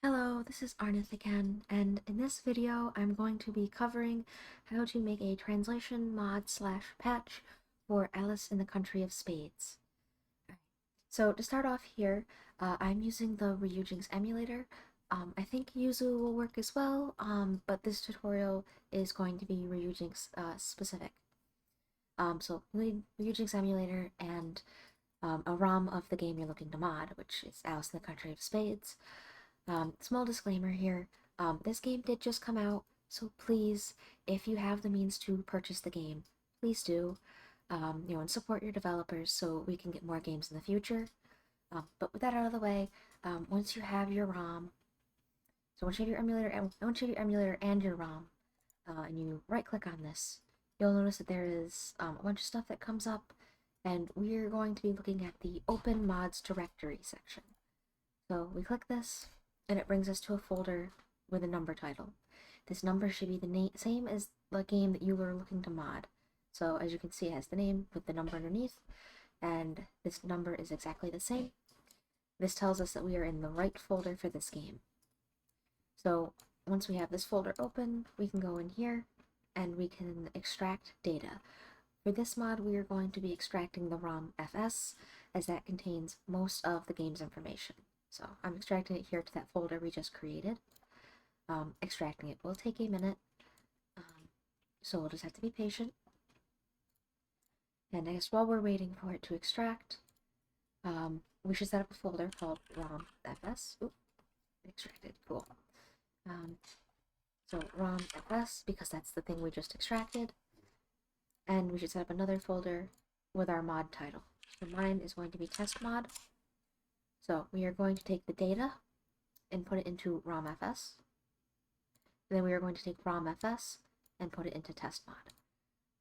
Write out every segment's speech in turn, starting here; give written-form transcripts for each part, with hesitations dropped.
Hello, this is Arnith again, and in this video I'm going to be covering how to make a translation mod slash patch for Alice in the Country of Spades. So to start off here, I'm using the Ryujinx emulator. I think Yuzu will work as well, but this tutorial is going to be Ryujinx specific. So you need Ryujinx emulator and a ROM of the game you're looking to mod, which is Alice in the Country of Spades. Small disclaimer here, this game did just come out, so please, if you have the means to purchase the game, please do, and support your developers so we can get more games in the future. But with that out of the way, once you have your ROM, so once you have your emulator and your ROM, and you right-click on this, you'll notice that there is a bunch of stuff that comes up, and we're going to be looking at the Open Mods Directory section. So we click this, and it brings us to a folder with a number title. This number should be the same as the game that you were looking to mod. So as you can see, it has the name with the number underneath, and this number is exactly the same. This tells us that we are in the right folder for this game. So once we have this folder open, we can go in here and we can extract data. For this mod, we are going to be extracting the ROM FS, as that contains most of the game's information. So I'm extracting it here to that folder we just created. Extracting it will take a minute, so we'll just have to be patient. And I guess while we're waiting for it to extract, we should set up a folder called ROM-fs. Oop, extracted, cool. So ROM-fs, because that's the thing we just extracted. And we should set up another folder with our mod title. So mine is going to be test mod. So we are going to take the data and put it into ROM-fs. And then we are going to take ROM-fs and put it into test mod.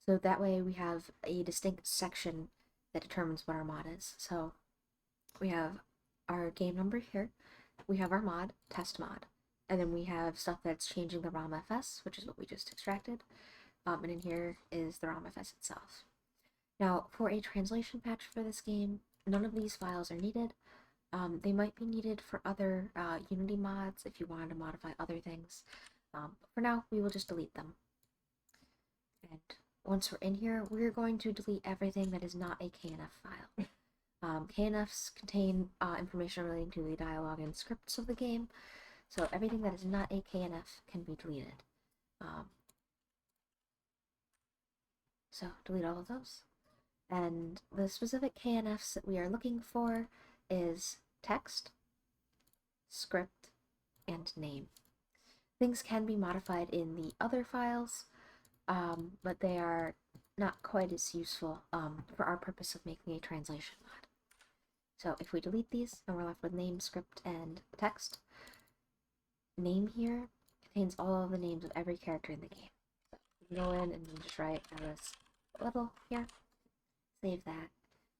So that way we have a distinct section that determines what our mod is. So we have our game number here, we have our mod, test mod, and then we have stuff that's changing the ROM-fs, which is what we just extracted, and in here is the ROM-fs itself. Now, for a translation patch for this game, none of these files are needed. They might be needed for other Unity mods if you wanted to modify other things. But for now, we will just delete them. And once we're in here, we're going to delete everything that is not a KNF file. KNFs contain information relating to the dialogue and scripts of the game, so everything that is not a KNF can be deleted. So delete all of those. And the specific KNFs that we are looking for is text, script, and name. Things can be modified in the other files, but they are not quite as useful for our purpose of making a translation mod. So if we delete these, and we're left with name, script, and text, name here contains all of the names of every character in the game. So we can go in and just write Alice Little here, save that,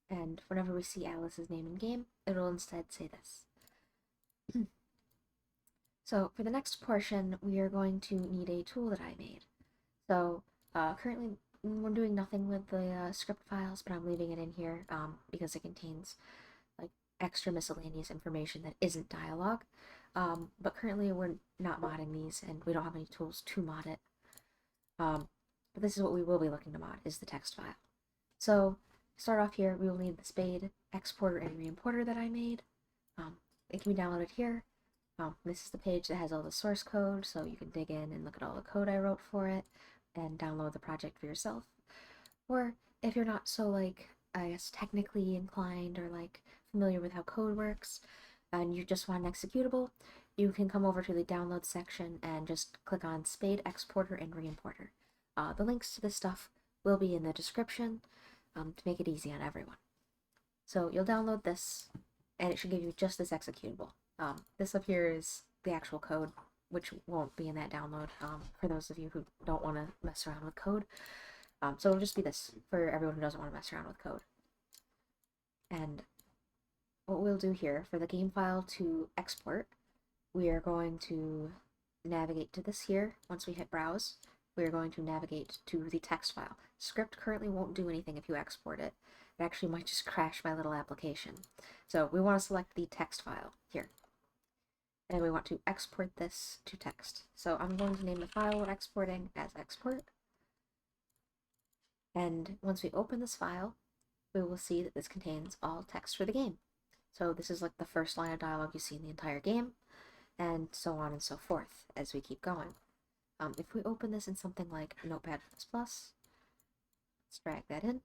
and whenever we see Alice's name in game, it'll instead say this. So for the next portion, we are going to need a tool that I made. So currently we're doing nothing with the script files, but I'm leaving it in here because it contains like extra miscellaneous information that isn't dialogue. But currently we're not modding these, and we don't have any tools to mod it. But this is what we will be looking to mod, is the text file. So start off here, we will need the Spade exporter and reimporter that I made. It can be downloaded here. This is the page that has all the source code, so you can dig in and look at all the code I wrote for it and download the project for yourself. Or if you're not so, like, I guess, technically inclined or, like, familiar with how code works, and you just want an executable, you can come over to the download section and just click on Spade exporter and reimporter. The links to this stuff will be in the description to make it easy on everyone. So you'll download this, and it should give you just this executable. This up here is the actual code, which won't be in that download for those of you who don't want to mess around with code. So it'll just be this for everyone who doesn't want to mess around with code. And what we'll do here, for the game file to export, we are going to navigate to this here. Once we hit browse, we are going to navigate to the text file. Script currently won't do anything if you export it. It actually might just crash my little application. So we want to select the text file here. and we want to export this to text. So I'm going to name the file we're exporting as export. And once we open this file, we will see that this contains all text for the game. So this is like the first line of dialogue you see in the entire game, and so on and so forth as we keep going. If we open this in something like Notepad++, let's drag that in,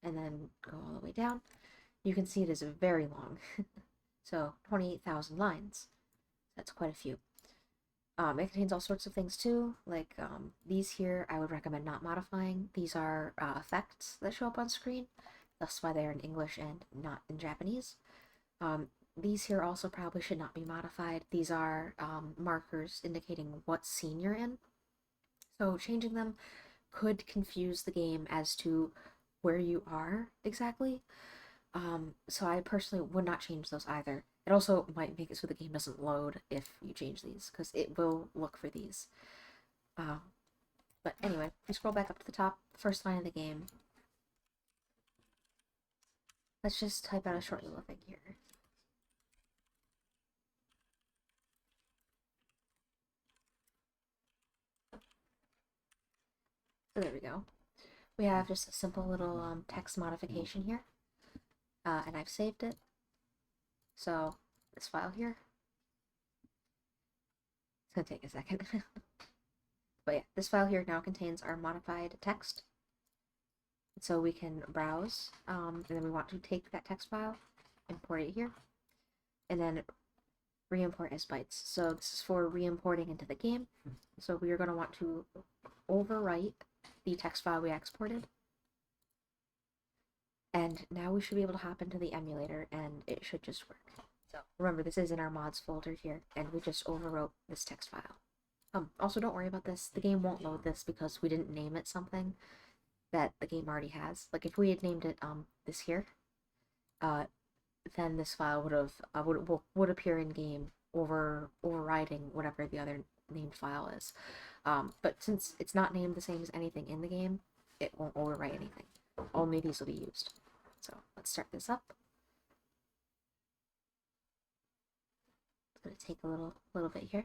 and then go all the way down, you can see it is very long. So 28,000 lines. That's quite a few. It contains all sorts of things too, like these here I would recommend not modifying. These are effects that show up on screen, thus why they are in English and not in Japanese. These here also probably should not be modified. These are markers indicating what scene you're in. So changing them could confuse the game as to where you are exactly. So I personally would not change those either. It also might make it so the game doesn't load if you change these, because it will look for these. But anyway, if we scroll back up to the top, first line of the game. Let's just type out a short little thing here. So there we go. We have just a simple little text modification here. And I've saved it. So this file here, it's going to take a second. But yeah, this file here now contains our modified text. So we can browse, and then we want to take that text file, import it here, and then re-import as bytes. So this is for re-importing into the game. So we are going to want to overwrite the text file we exported. And now we should be able to hop into the emulator, and it should just work. So remember, this is in our mods folder here, and we just overwrote this text file. Also, don't worry about this. The game won't load this because we didn't name it something that the game already has. Like if we had named it this here, then this file would appear in game overriding whatever the other named file is. But since it's not named the same as anything in the game, it won't overwrite anything. Only these will be used. So let's start this up. It's going to take a little bit here.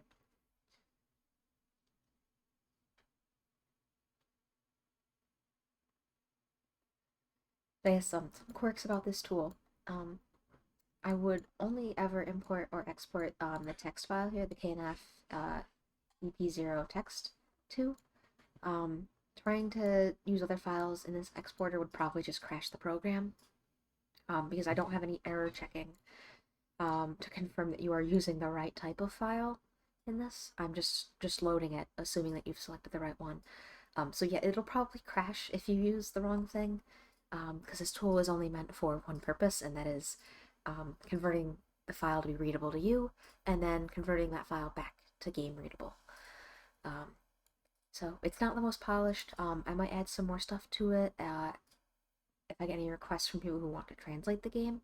I guess some quirks about this tool. I would only ever import or export the text file here, the KNF EP0 text to. Trying to use other files in this exporter would probably just crash the program because I don't have any error checking to confirm that you are using the right type of file in this. I'm just loading it, assuming that you've selected the right one. So yeah, it'll probably crash if you use the wrong thing, because this tool is only meant for one purpose, and that is converting the file to be readable to you, and then converting that file back to game readable. So it's not the most polished. I might add some more stuff to it if I get any requests from people who want to translate the game.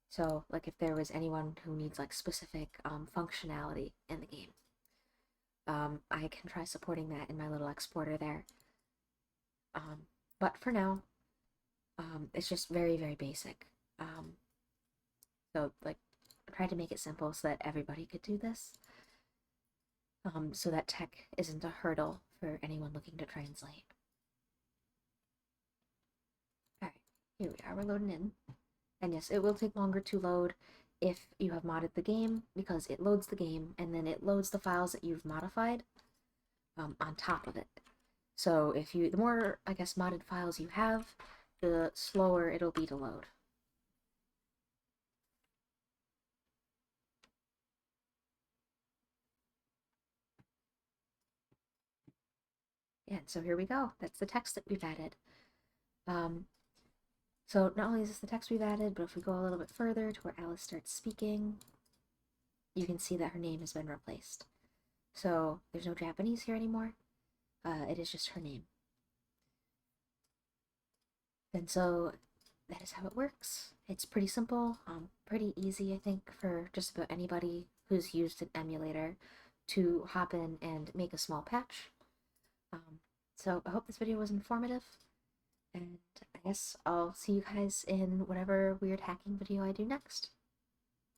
So like if there was anyone who needs like specific functionality in the game, I can try supporting that in my little exporter there. But for now, it's just very, very basic. So like I tried to make it simple so that everybody could do this. So that tech isn't a hurdle for anyone looking to translate. Alright, here we are, we're loading in. And yes, it will take longer to load if you have modded the game, because it loads the game, and then it loads the files that you've modified on top of it. So the more, I guess, modded files you have, the slower it'll be to load. Yeah, so here we go. That's the text that we've added. So not only is this the text we've added, but if we go a little bit further to where Alice starts speaking, you can see that her name has been replaced. So there's no Japanese here anymore. It is just her name. And so that is how it works. It's pretty simple, pretty easy, I think, for just about anybody who's used an emulator to hop in and make a small patch. So I hope this video was informative, and I guess I'll see you guys in whatever weird hacking video I do next.